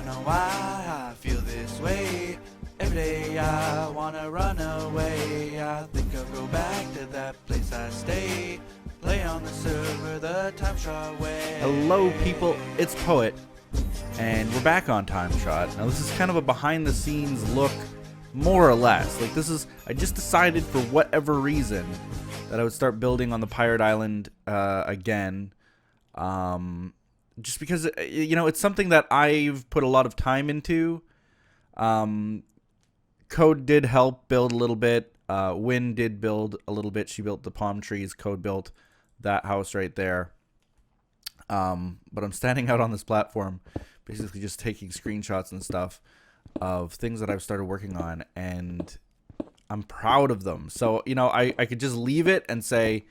know why I feel this way. Every day I wanna run away. I think I'll go back to that place I stay. Play on the server the TimeShot way. Hello people, it's Poet, and we're back on TimeShot. Now this is kind of a behind the scenes look, more or less. Like this is, I just decided for whatever reason that I would start building on the Pirate Island again. Just because, you know, it's something that I've put a lot of time into. Code did help build a little bit. Wyn did build a little bit. She built the palm trees. Code built that house right there. But I'm standing out on this platform, basically just taking screenshots and stuff of things that I've started working on, and I'm proud of them. So, you know, I could just leave it and say,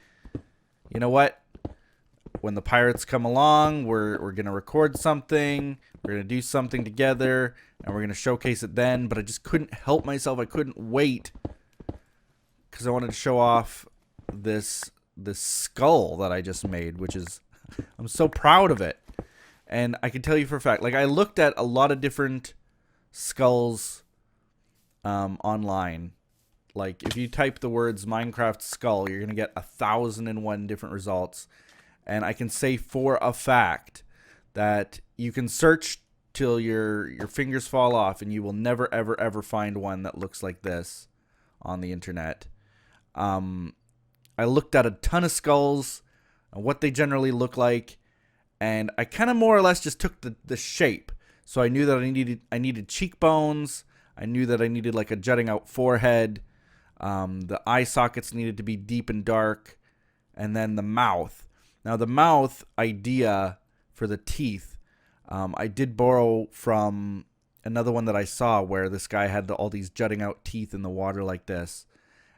you know what? When the pirates come along, we're going to record something, we're going to do something together, and we're going to showcase it then. But I just couldn't help myself. I couldn't wait because I wanted to show off this skull that I just made, which is, I'm so proud of it. And I can tell you for a fact, like, I looked at a lot of different skulls online. Like, if you type the words Minecraft skull, you're going to get 1,001 different results. And I can say for a fact that you can search till your fingers fall off, and you will never, ever, ever find one that looks like this on the internet. I looked at a ton of skulls and what they generally look like, and I kind of more or less just took the shape. So I knew that I needed cheekbones. I knew that I needed like a jutting out forehead. The eye sockets needed to be deep and dark, and then the mouth. Now, the mouth idea for the teeth, I did borrow from another one that I saw where this guy had all these jutting out teeth in the water like this,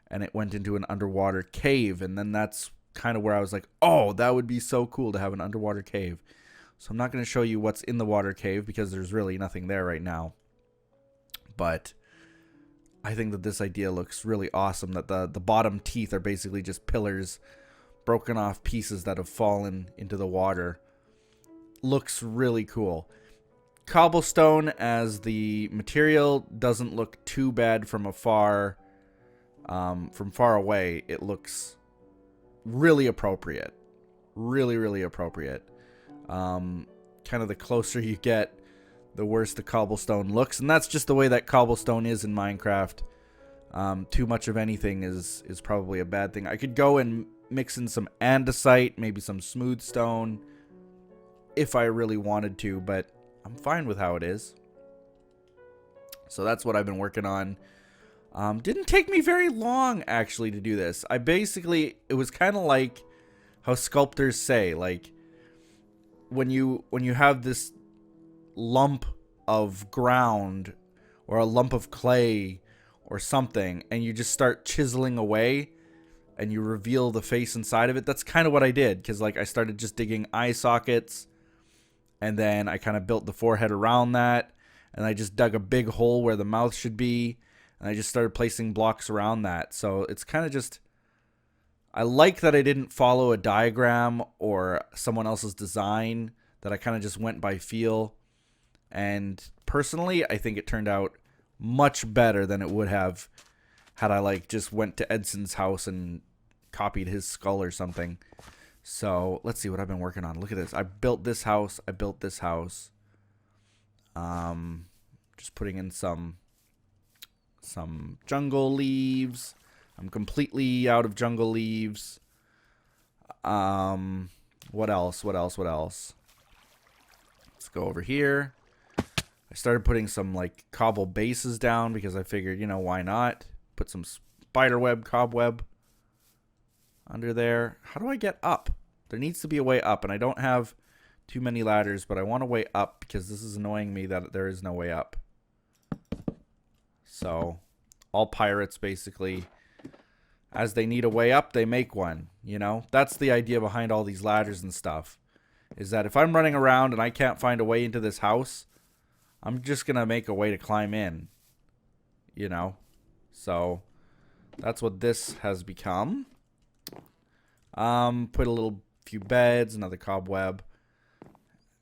and it went into an underwater cave, and then that's kind of where I was like, oh, that would be so cool to have an underwater cave. So I'm not going to show you what's in the water cave because there's really nothing there right now. But I think that this idea looks really awesome, that the bottom teeth are basically just pillars, broken off pieces that have fallen into the water. Looks really cool. Cobblestone as the material doesn't look too bad from afar. From far away, it looks really appropriate. Really, really appropriate. Kind of the closer you get, the worse the cobblestone looks. And that's just the way that cobblestone is in Minecraft. Too much of anything is probably a bad thing. I could go and mix in some andesite, maybe some smooth stone, if I really wanted to, but I'm fine with how it is. So that's what I've been working on. Didn't take me very long, actually, to do this. It was kind of like how sculptors say, like, when you have this lump of ground or a lump of clay or something, and you just start chiseling away, and you reveal the face inside of it. That's kind of what I did, because like I started just digging eye sockets, and then I kind of built the forehead around that, and I just dug a big hole where the mouth should be, and I just started placing blocks around that. So it's kind of just, I like that I didn't follow a diagram or someone else's design, that I kind of just went by feel. And personally, I think it turned out much better than it would have had I like just went to Edson's house and copied his skull or something. So let's see what I've been working on. Look at this. I built this house. Just putting in some jungle leaves. I'm completely out of jungle leaves. What else? Let's go over here. I started putting some like cobble bases down because I figured, you know, why not? Put some spiderweb, cobweb under there. How do I get up? There needs to be a way up, and I don't have too many ladders, but I want a way up because this is annoying me that there is no way up. So, all pirates basically, as they need a way up, they make one, you know? That's the idea behind all these ladders and stuff, is that if I'm running around and I can't find a way into this house, I'm just going to make a way to climb in, you know? So, that's what this has become. Put a few beds, another cobweb,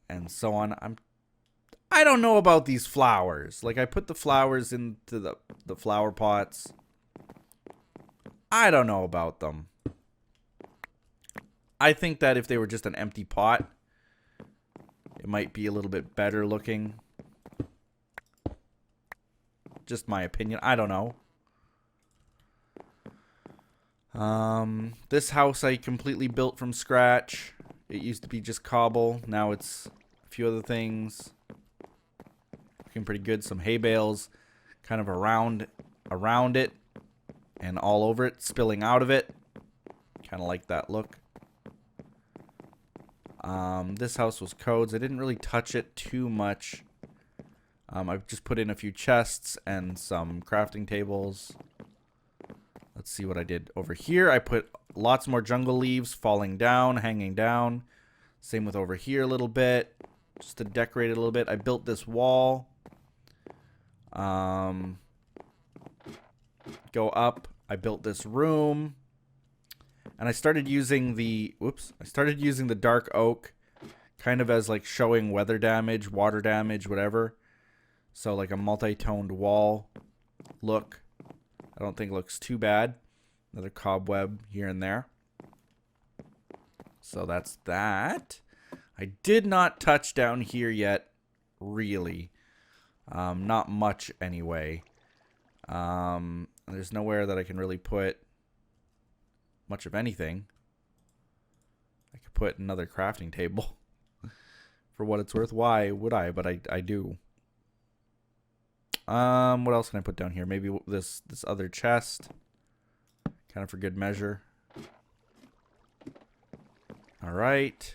and so on. I don't know about these flowers. Like, I put the flowers into the flower pots. I don't know about them. I think that if they were just an empty pot, it might be a little bit better looking. Just my opinion. I don't know. This house I completely built from scratch. It used to be just cobble. Now it's a few other things. Looking pretty good. Some hay bales kind of around it and all over it, spilling out of it. Kind of like that look. This house was codes. I didn't really touch it too much. I've just put in a few chests and some crafting tables. Let's see what I did over here. I put lots more jungle leaves falling down, hanging down. Same with over here a little bit, just to decorate it a little bit. I built this wall. Go up. I built this room. And I started using the, dark oak kind of as like showing weather damage, water damage, whatever. So like a multi-toned wall look. I don't think it looks too bad. Another cobweb here and there. So that's that. I did not touch down here yet, really. Not much anyway. There's nowhere that I can really put much of anything. I could put another crafting table. For what it's worth. Why would I? But I do. What else can I put down here? Maybe this other chest. Kind of for good measure. Alright.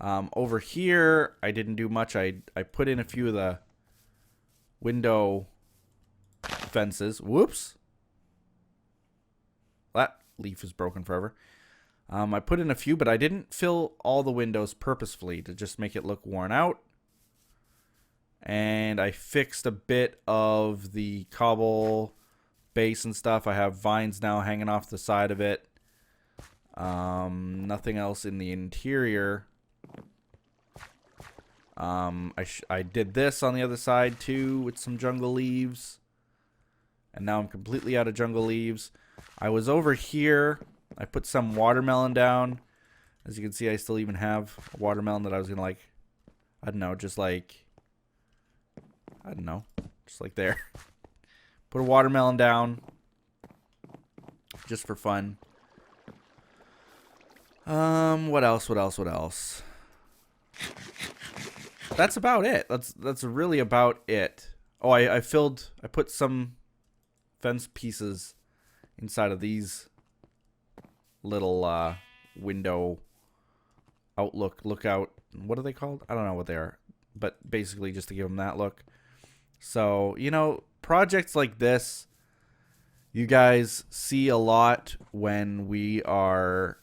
Over here, I didn't do much. I put in a few of the window fences. Whoops. That leaf is broken forever. I put in a few, but I didn't fill all the windows purposefully to just make it look worn out. And I fixed a bit of the cobble base and stuff. I have vines now hanging off the side of it. Nothing else in the interior. I did this on the other side too with some jungle leaves. And now I'm completely out of jungle leaves. I was over here. I put some watermelon down. As you can see, I still even have a watermelon that I was going to like, I don't know, just like there. Put a watermelon down. Just for fun. What else? That's about it. That's really about it. Oh, I put some fence pieces inside of these little window lookout. What are they called? I don't know what they are. But basically just to give them that look. So, you know, projects like this, you guys see a lot when we are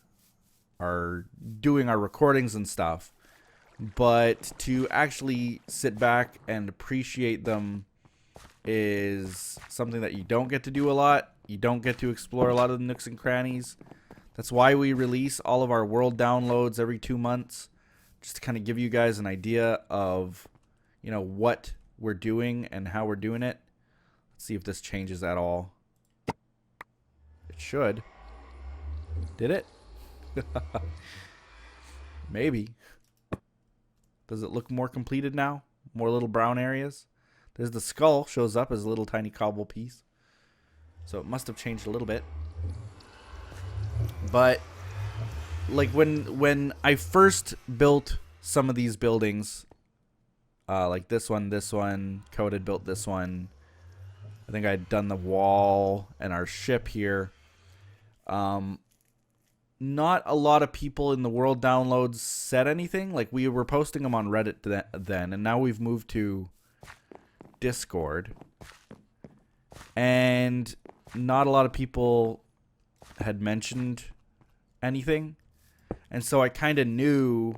doing our recordings and stuff. But to actually sit back and appreciate them is something that you don't get to do a lot. You don't get to explore a lot of the nooks and crannies. That's why we release all of our world downloads every 2 months. Just to kind of give you guys an idea of, you know, what we're doing and how we're doing it. Let's see if this changes at all. It should. Did it? Maybe. Does it look more completed now? More little brown areas? There's the skull shows up as a little tiny cobble piece. So it must have changed a little bit. But like when I first built some of these buildings, like this one, Code had built this one. I think I'd done the wall and our ship here. Not a lot of people in the world downloads said anything. Like, we were posting them on Reddit then, and now we've moved to Discord. And not a lot of people had mentioned anything. And so I kind of knew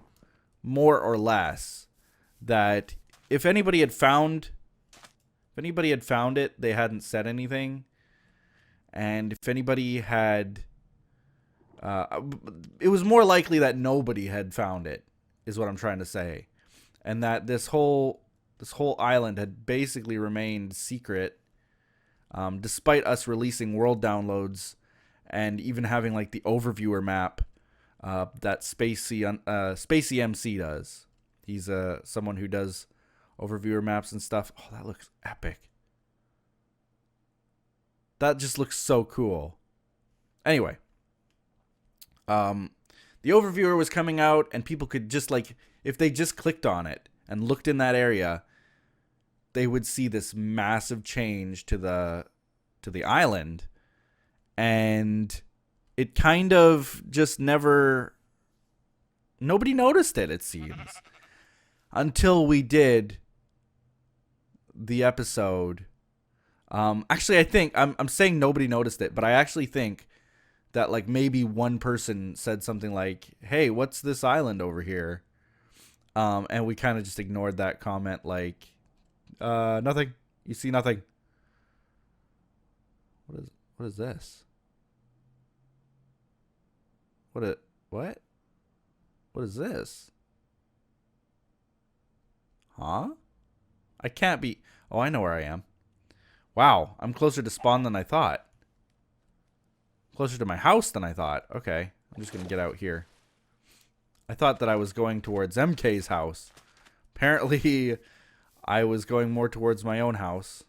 more or less that if anybody had found it, they hadn't said anything. And if anybody had it was more likely that nobody had found it, is what I'm trying to say. and that this whole island had basically remained secret, despite us releasing world downloads and even having like the overviewer map that Spacey MC does. He's someone who does overviewer maps and stuff. Oh, that looks epic. That just looks so cool. Anyway, the overviewer was coming out, and people could just like, if they just clicked on it and looked in that area, they would see this massive change to the island, and it kind of just nobody noticed it, it seems, until we did the episode. Actually, I think I'm saying nobody noticed it, but I actually think that like maybe one person said something like, "Hey, what's this island over here?" And we kind of just ignored that comment, like, nothing. You see nothing. What is this? What? What is this? Huh? I can't be. Oh, I know where I am. Wow, I'm closer to spawn than I thought. Closer to my house than I thought. Okay, I'm just gonna get out here. I thought that I was going towards MK's house. Apparently, I was going more towards my own house.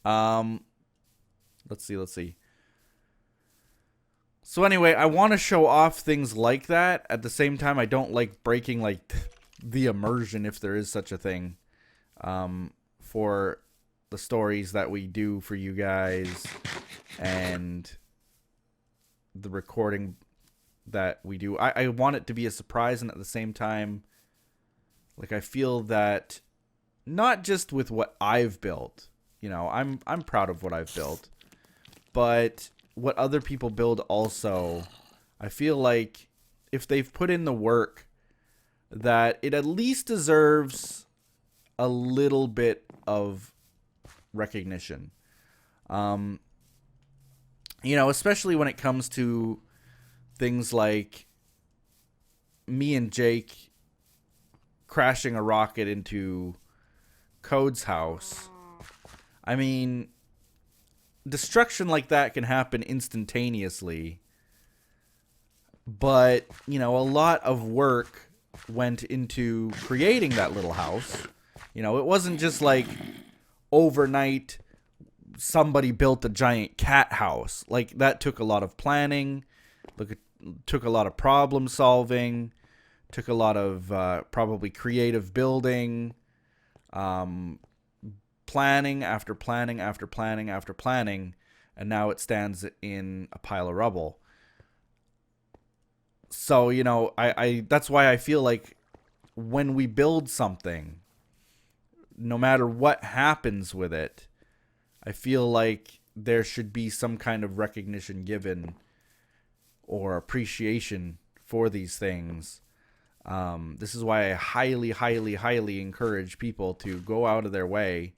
Let's see. So anyway, I want to show off things like that. At the same time, I don't like breaking like the immersion, if there is such a thing, for the stories that we do for you guys and the recording that we do. I want it to be a surprise, and at the same time, like, I feel that not just with what I've built, you know, I'm proud of what I've built, but what other people build also. I feel like if they've put in the work, that it at least deserves a little bit of recognition. You know, especially when it comes to things like me and Jake crashing a rocket into Code's house. I mean, destruction like that can happen instantaneously, but, you know, a lot of work went into creating that little house. You know, it wasn't just like overnight somebody built a giant cat house. Like, that took a lot of planning, took a lot of problem solving, took a lot of probably creative building, planning after planning after planning after planning, and now it stands in a pile of rubble. So, you know, I that's why I feel like when we build something, no matter what happens with it, I feel like there should be some kind of recognition given or appreciation for these things. This is why I highly, highly, highly encourage people to go out of their way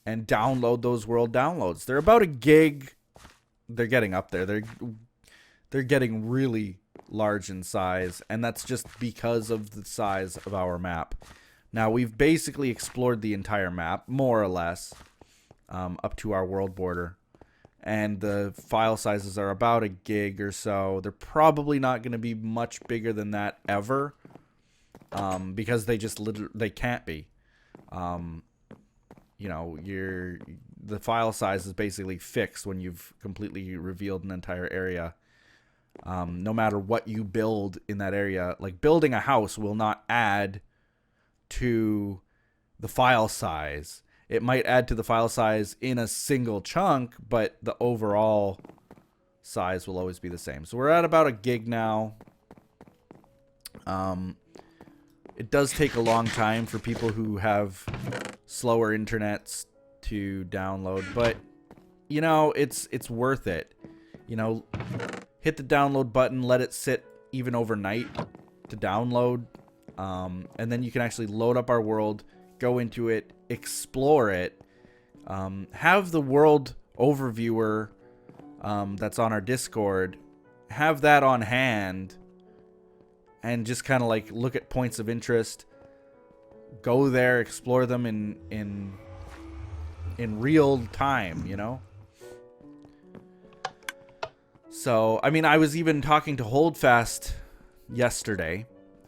and download those world downloads. They're about a gig. They're getting up there. They're getting really large in size, and that's just because of the size of our map. Now, we've basically explored the entire map, more or less, up to our world border, and the file sizes are about a gig or so. They're probably not going to be much bigger than that ever, because they can't be. You know, the file size is basically fixed when you've completely revealed an entire area. No matter what you build in that area, like building a house will not add to the file size. It might add to the file size in a single chunk, but the overall size will always be the same. So we're at about a gig now. It does take a long time for people who have slower internets to download, but you know, it's worth it. You know, hit the download button, let it sit even overnight to download, and then you can actually load up our world, go into it, explore it, have the world overviewer that's on our Discord, have that on hand, and just kind of like look at points of interest, go there, explore them in real time, you know? So, I mean, I was even talking to Holdfast yesterday,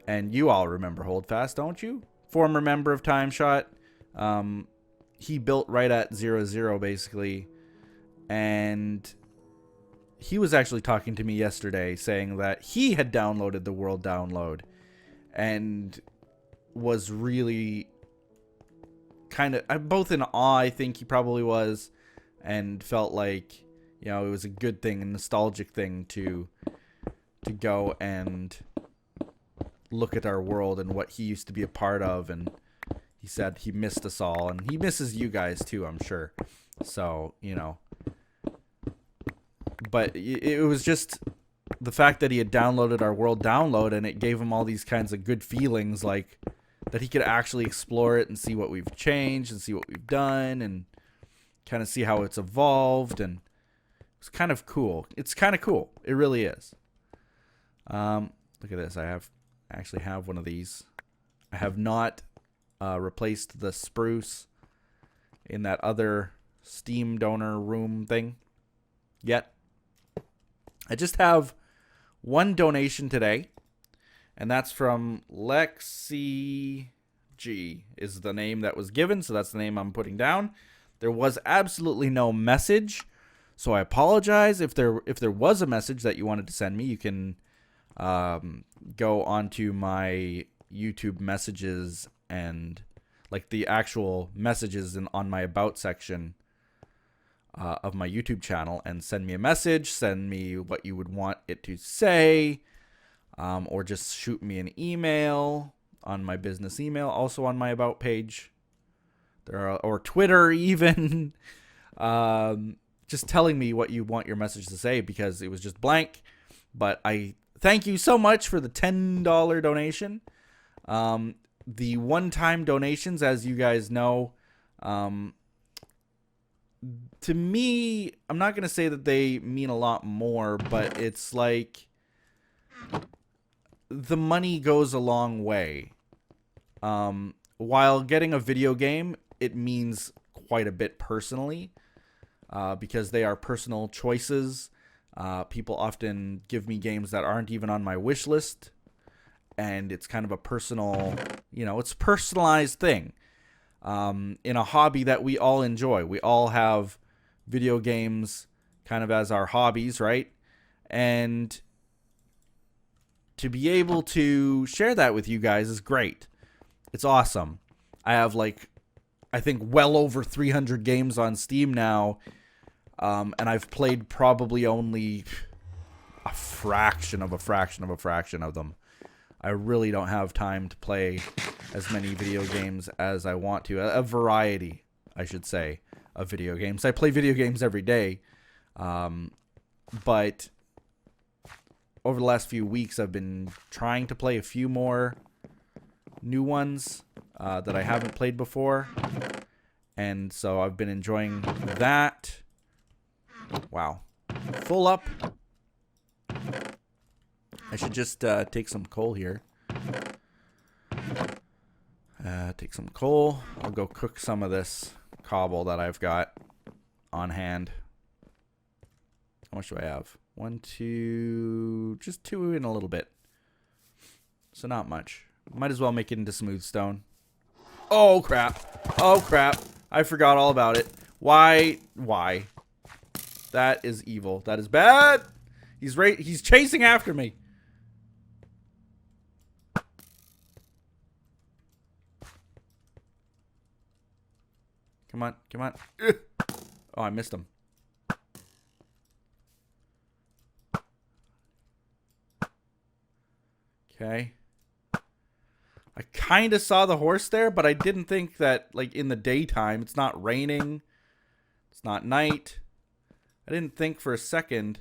and you all remember Holdfast, don't you? Former member of TimeShot. He built right at 0-0, basically, and he was actually talking to me yesterday saying that he had downloaded the world download and was really kind of both in awe, I think he probably was, and felt like, you know, it was a good thing, a nostalgic thing to go and look at our world and what he used to be a part of. And he said he missed us all, and he misses you guys too, I'm sure. So, you know, but it was just the fact that he had downloaded our world download, and it gave him all these kinds of good feelings, like that he could actually explore it and see what we've changed and see what we've done and kind of see how it's evolved. And it's kind of cool. It's kind of cool. It really is. Look at this. I actually have one of these. I have not replaced the spruce in that other Steam donor room thing yet. I just have one donation today, and that's from Lexi G is the name that was given, so that's the name I'm putting down. There was absolutely no message, so I apologize. If there was a message that you wanted to send me, you can go onto my YouTube messages and like the actual messages on my about section of my YouTube channel and send me a message, send me what you would want it to say, or just shoot me an email on my business email, also on my about page. Or Twitter even. Just telling me what you want your message to say, because it was just blank. But I thank you so much for the $10 donation. The one-time donations, as you guys know, to me, I'm not going to say that they mean a lot more, but it's like the money goes a long way. While getting a video game, it means quite a bit personally, because they are personal choices. People often give me games that aren't even on my wish list, and it's kind of a personal, you know, it's a personalized thing. In a hobby that we all enjoy. We all have video games kind of as our hobbies, right? And to be able to share that with you guys is great. It's awesome. I have I think well over 300 games on Steam now, and I've played probably only a fraction of them. I really don't have time to play as many video games as I want to. A variety, I should say, of video games. I play video games every day, but over the last few weeks, I've been trying to play a few more new ones that I haven't played before, and so I've been enjoying that. Wow. Full up. I should just take some coal here. Take some coal. I'll go cook some of this cobble that I've got on hand. How much do I have? 1, 2... just 2 in a little bit. So not much. Might as well make it into smooth stone. Oh, crap. Oh, crap. I forgot all about it. Why? Why? That is evil. That is bad. He's chasing after me. Come on, come on. Ugh. Oh, I missed him. Okay. I kind of saw the horse there, but I didn't think that, like, in the daytime, it's not raining. It's not night. I didn't think for a second.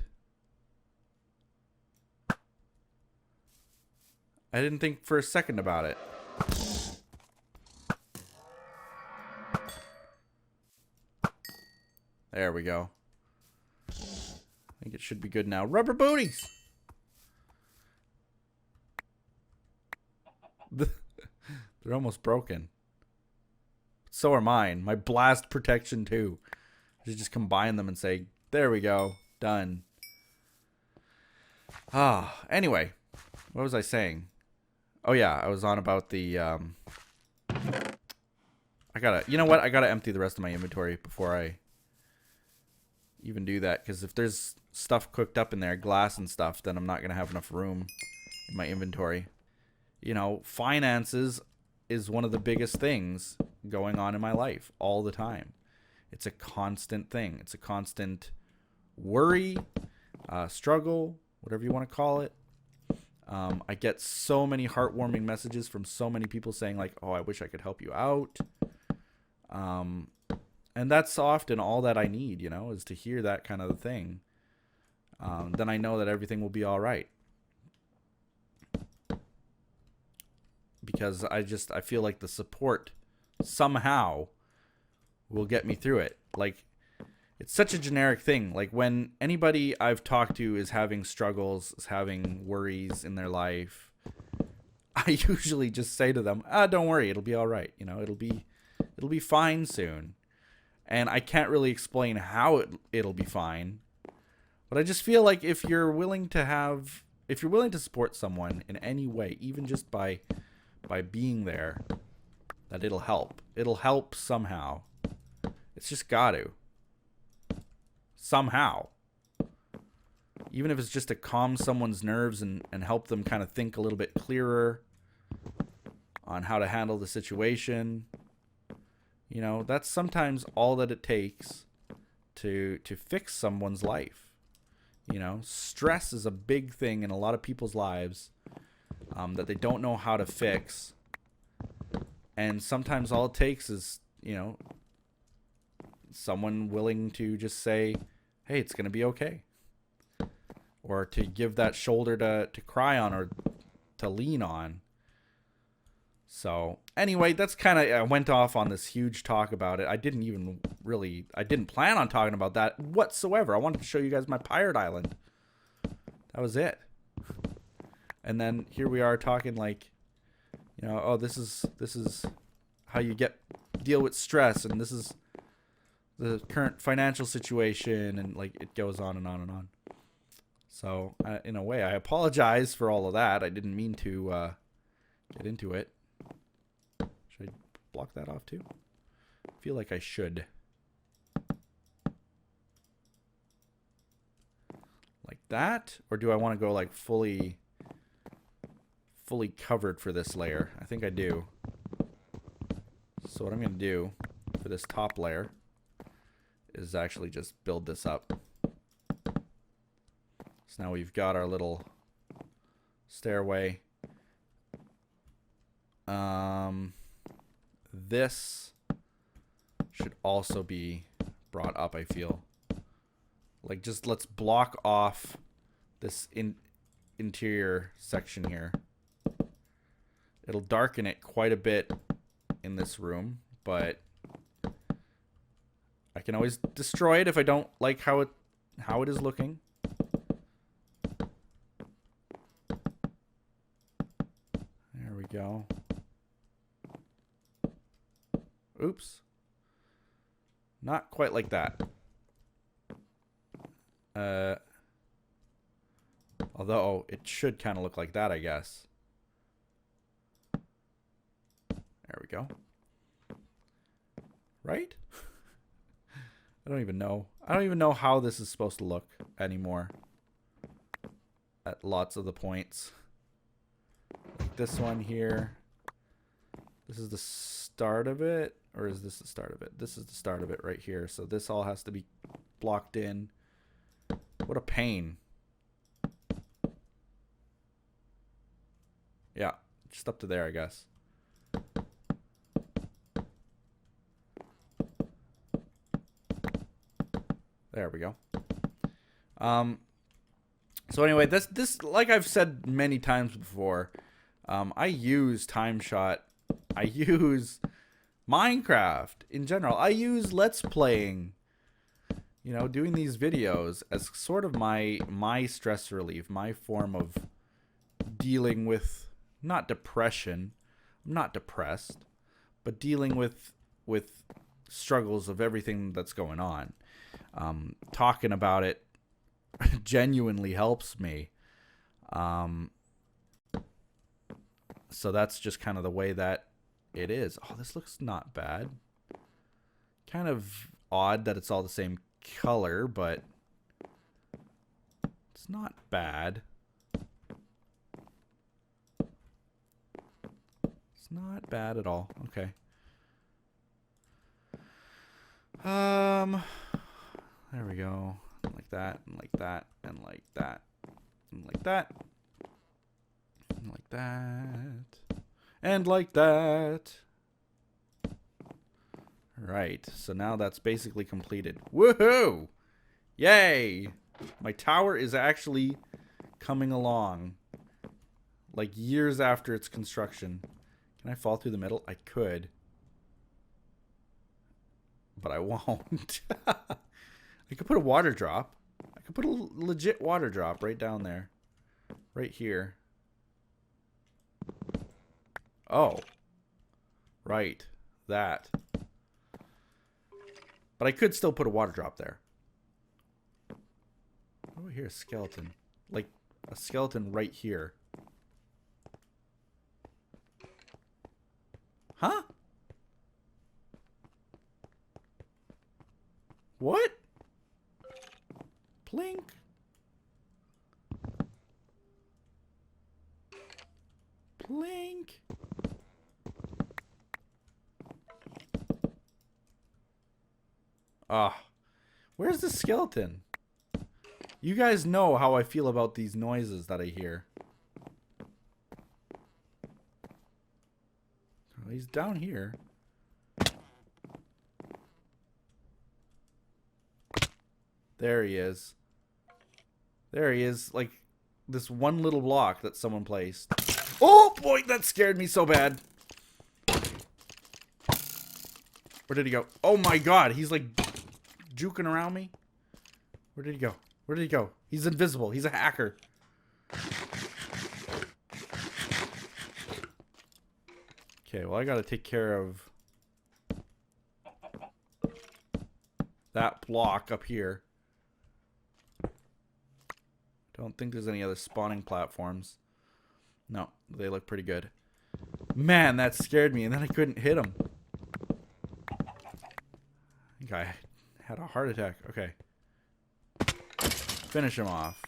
I didn't think for a second about it. There we go. I think it should be good now. Rubber booties! They're almost broken. So are mine. My blast protection too. I should just combine them and say, there we go. Done. Anyway. What was I saying? Oh yeah, I was on about the, you know what? I gotta empty the rest of my inventory before I even do that. Because if there's stuff cooked up in there, glass and stuff, then I'm not gonna have enough room in my inventory. You know, finances is one of the biggest things going on in my life all the time. It's a constant thing. It's a constant worry, struggle, whatever you want to call it. I get so many heartwarming messages from so many people saying like, oh, I wish I could help you out. And that's often all that I need, you know, is to hear that kind of thing. Then I know that everything will be all right. Because I feel like the support somehow will get me through it. Like, it's such a generic thing. Like, when anybody I've talked to is having struggles, is having worries in their life, I usually just say to them, don't worry, it'll be all right. You know, it'll be fine soon. And I can't really explain how it'll be fine. But I just feel like if you're willing to support someone in any way, even just by being there, that it'll help. It'll help somehow. It's just got to. Somehow. Even if it's just to calm someone's nerves and help them kind of think a little bit clearer on how to handle the situation. You know, that's sometimes all that it takes to fix someone's life. You know, stress is a big thing in a lot of people's lives that they don't know how to fix. And sometimes all it takes is, you know, someone willing to just say, hey, it's going to be okay. Or to give that shoulder to cry on or to lean on. So anyway, that's kind of, I went off on this huge talk about it. I didn't plan on talking about that whatsoever. I wanted to show you guys my pirate island. That was it. And then here we are talking like, you know, oh, this is how you deal with stress, and this is the current financial situation, and like it goes on and on and on. So in a way, I apologize for all of that. I didn't mean to get into it. Should I block that off too? I feel like I should. Like that? Or do I want to go like fully covered for this layer? I think I do. So what I'm going to do for this top layer is actually just build this up. So now we've got our little stairway. This should also be brought up, I feel. Like, just let's block off this interior section here. It'll darken it quite a bit in this room, but I can always destroy it if I don't like how it is looking. There we go. Oops. Not quite like that. Although it should kind of look like that, I guess. There we go. Right? I don't even know. I don't even know how this is supposed to look anymore. At lots of the points. Like this one here. This is the start of it. Or is this the start of it? This is the start of it right here. So this all has to be blocked in. What a pain. Yeah, just up to there, I guess. There we go. So anyway, this like I've said many times before, I use TimeShot. I use Minecraft in general. I use Let's Playing, you know, doing these videos as sort of my stress relief, my form of dealing with not depression, I'm not depressed, but dealing with struggles of everything that's going on. Talking about it genuinely helps me. So that's just kind of the way that it is. Oh, this looks not bad. Kind of odd that it's all the same color, but it's not bad. It's not bad at all. Okay. There we go. Like that, and like that, and like that, and like that, and like that, and like that. Right, so now that's basically completed. Woohoo! Yay! My tower is actually coming along. Like years after its construction. Can I fall through the middle? I could. But I won't. I could put a water drop. I could put a legit water drop right down there. Right here. Oh. Right. That. But I could still put a water drop there. Oh, here's a skeleton. Like a skeleton right here. Huh? What? Plink. Plink. Ah. Where's the skeleton? You guys know how I feel about these noises that I hear. Oh, he's down here. There he is. There he is, like this one little block that someone placed. Oh boy, that scared me so bad. Where did he go? Oh my god, he's like juking around me. Where did he go? Where did he go? He's invisible. He's a hacker. Okay, well I gotta take care of that block up here. Don't think there's any other spawning platforms. No, they look pretty good. Man, that scared me, and then I couldn't hit him. I think I had a heart attack. Okay. Finish him off.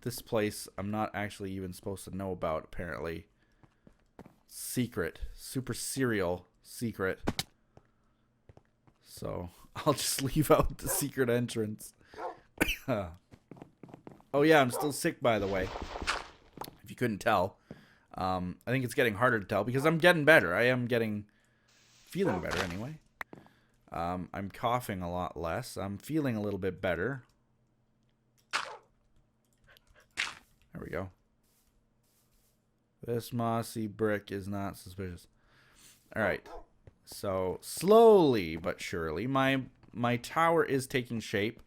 This place, I'm not actually even supposed to know about, apparently. Secret. Super serial secret. So, I'll just leave out the secret entrance. Oh yeah, I'm still sick, by the way. If you couldn't tell. I think it's getting harder to tell because I'm getting better. I am feeling better anyway. I'm coughing a lot less. I'm feeling a little bit better. There we go. This mossy brick is not suspicious. Alright. So, slowly but surely, my tower is taking shape.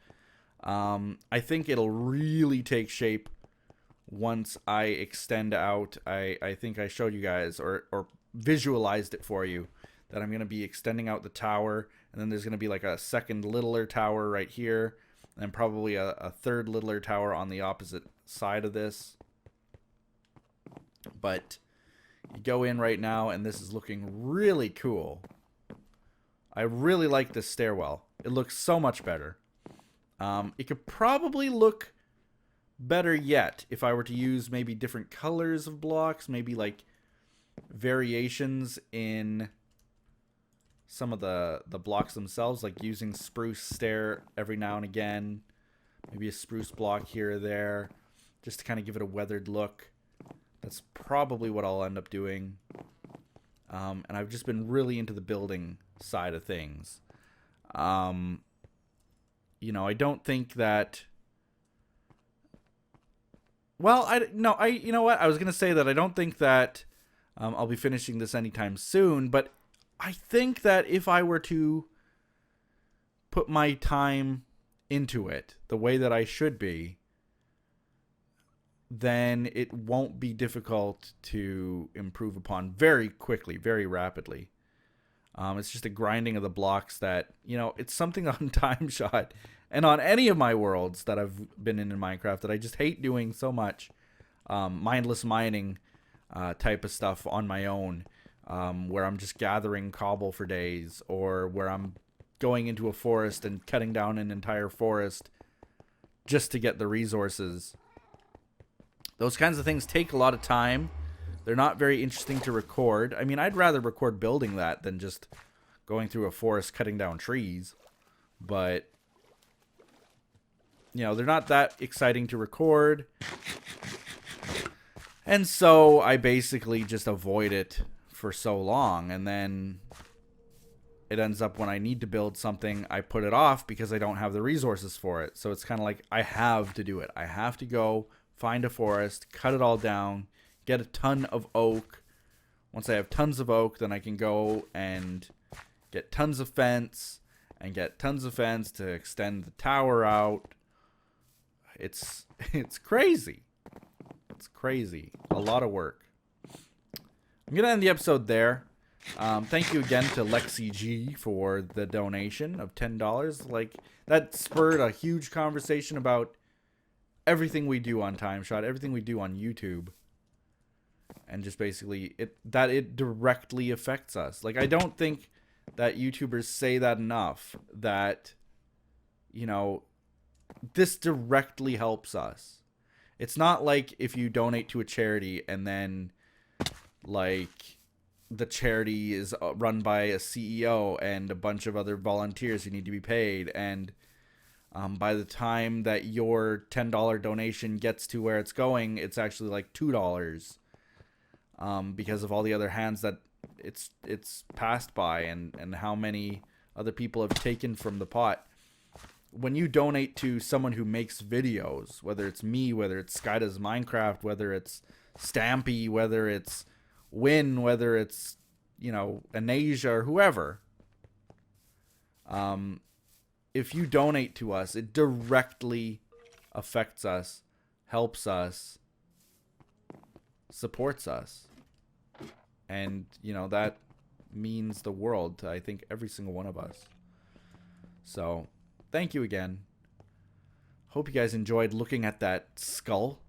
I think it'll really take shape once I extend out. I think I showed you guys or visualized it for you that I'm going to be extending out the tower, and then there's going to be like a second littler tower right here, and then probably a third littler tower on the opposite side of this. But you go in right now, and this is looking really cool. I really like this stairwell. It looks so much better. It could probably look better yet if I were to use maybe different colors of blocks, maybe like variations in some of the blocks themselves, like using spruce stair every now and again, maybe a spruce block here or there, just to kind of give it a weathered look. That's probably what I'll end up doing. And I've just been really into the building side of things. You know, I don't think that... Well, you know what? I was going to say that I don't think that I'll be finishing this anytime soon, but I think that if I were to put my time into it the way that I should be, then it won't be difficult to improve upon very quickly, very rapidly. It's just a grinding of the blocks that, you know, it's something on TimeShot and on any of my worlds that I've been in Minecraft that I just hate doing so much. Mindless mining type of stuff on my own, where I'm just gathering cobble for days, or where I'm going into a forest and cutting down an entire forest just to get the resources. Those kinds of things take a lot of time. They're not very interesting to record. I mean, I'd rather record building that than just going through a forest cutting down trees. But, you know, they're not that exciting to record. And so I basically just avoid it for so long. And then it ends up when I need to build something, I put it off because I don't have the resources for it. So it's kind of like I have to do it. I have to go find a forest, cut it all down, get a ton of oak. Once I have tons of oak, then I can go and get tons of fence and get tons of fence to extend the tower out. It's crazy. It's crazy. A lot of work. I'm going to end the episode there. Thank you again to Lexi G for the donation of $10. Like, that spurred a huge conversation about everything we do on TimeShot, everything we do on YouTube. And just basically it directly affects us. Like, I don't think that YouTubers say that enough, that, you know, this directly helps us. It's not like if you donate to a charity and then, like, the charity is run by a CEO and a bunch of other volunteers who need to be paid, and by the time that your $10 donation gets to where it's going, it's actually like $2. Because of all the other hands that it's passed by, and how many other people have taken from the pot. When you donate to someone who makes videos, whether it's me, whether it's Skyda's Minecraft, whether it's Stampy, whether it's Win, whether it's, you know, Anasia or whoever, if you donate to us, it directly affects us, helps us, supports us. And, you know, that means the world to, I think, every single one of us. So, thank you again. Hope you guys enjoyed looking at that skull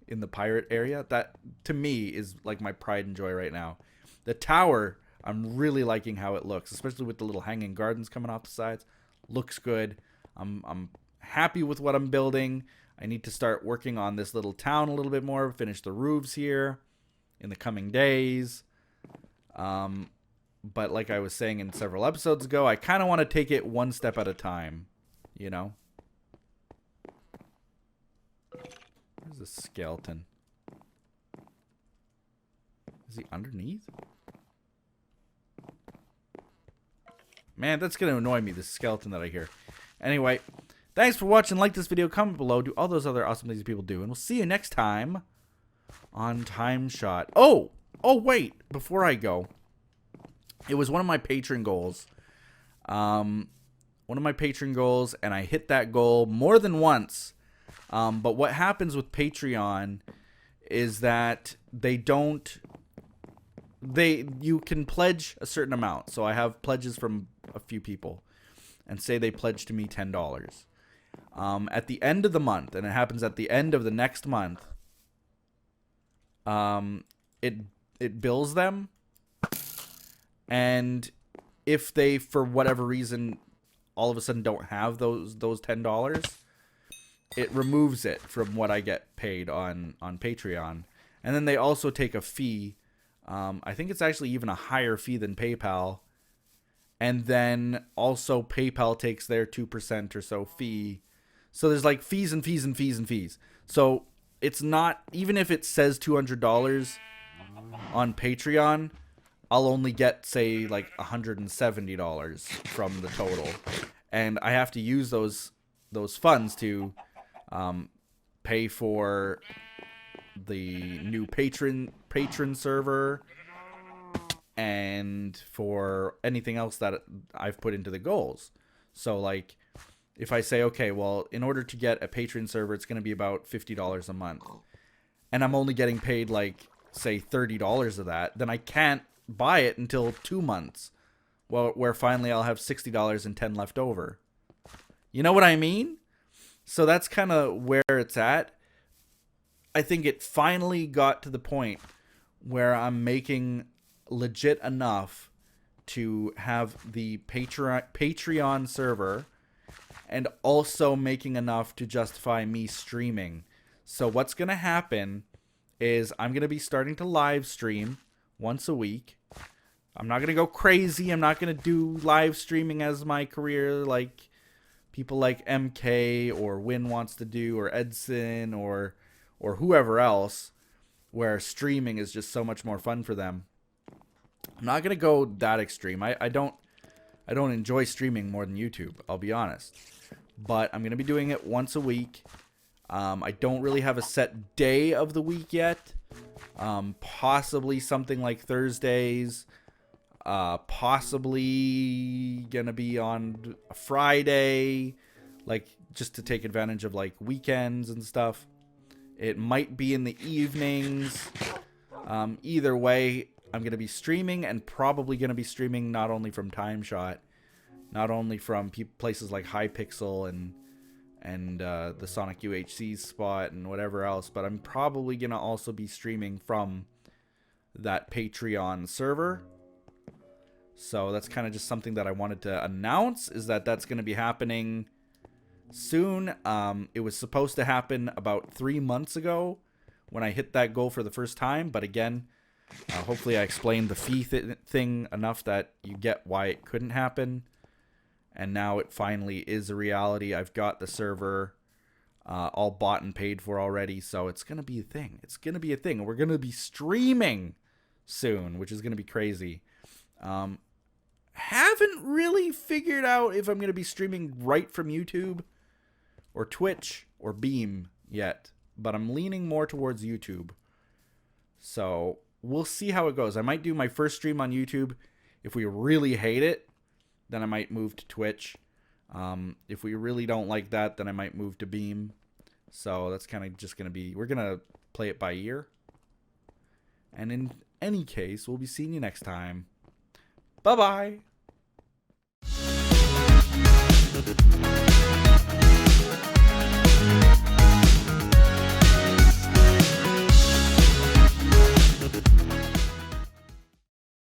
in the pirate area. That, to me, is like my pride and joy right now. The tower, I'm really liking how it looks, especially with the little hanging gardens coming off the sides. Looks good. I'm happy with what I'm building. I need to start working on this little town a little bit more, finish the roofs here in the coming days. But like I was saying in several episodes ago, I kind of want to take it one step at a time, you know? There's a skeleton. Is he underneath? Man, that's going to annoy me, this skeleton that I hear. Anyway, thanks for watching. Like this video, comment below, do all those other awesome things people do, and we'll see you next time on TimeShot. Oh, wait, before I go, it was one of my patron goals. And I hit that goal more than once. But what happens with Patreon is that you can pledge a certain amount. So I have pledges from a few people, and say they pledge to me $10. At the end of the month, and it happens at the end of the next month, it bills them, and if they, for whatever reason, all of a sudden don't have those $10, it removes it from what I get paid on Patreon. And then they also take a fee. I think it's actually even a higher fee than PayPal. And then also PayPal takes their 2% or so fee. So there's like fees and fees and fees and fees. So it's not, even if it says $200 on Patreon, I'll only get, say, like $170 from the total. And I have to use those funds to pay for the new patron server, and for anything else that I've put into the goals. So, like, if I say, okay, well, in order to get a patron server, it's going to be about $50 a month. and I'm only getting paid like, say, $30 of that, then I can't buy it until 2 months. Well, where finally I'll have $60 and 10 left over. You know what I mean? So that's kind of where it's at. I think it finally got to the point where I'm making legit enough to have the Patreon server and also making enough to justify me streaming. So what's going to happen is I'm going to be starting to live stream once a week. I'm not going to go crazy. I'm not going to do live streaming as my career like people like MK or Win wants to do, or Edson or whoever else, where streaming is just so much more fun for them. I'm not going to go that extreme. I don't enjoy streaming more than YouTube, I'll be honest. But I'm going to be doing it once a week. I don't really have a set day of the week yet. Possibly something like Thursdays. Possibly gonna be on a Friday, like just to take advantage of like weekends and stuff. It might be in the evenings. Either way, I'm gonna be streaming, and probably gonna be streaming not only from TimeShot, not only from places like Hypixel and the Sonic UHC spot and whatever else, but I'm probably gonna also be streaming from that Patreon server. So that's kind of just something that I wanted to announce, is that that's going to be happening soon. It was supposed to happen about 3 months ago when I hit that goal for the first time. But again, hopefully I explained the fee thing enough that you get why it couldn't happen. And now it finally is a reality. I've got the server all bought and paid for already. So it's going to be a thing. It's going to be a thing. We're going to be streaming soon, which is going to be crazy. Haven't really figured out if I'm going to be streaming right from YouTube or Twitch or Beam yet, but I'm leaning more towards YouTube. So we'll see how it goes. I might do my first stream on YouTube. If we really hate it, then I might move to Twitch. If we really don't like that, then I might move to Beam. So that's kind of just going to be, we're going to play it by ear. And in any case, we'll be seeing you next time. Bye-bye.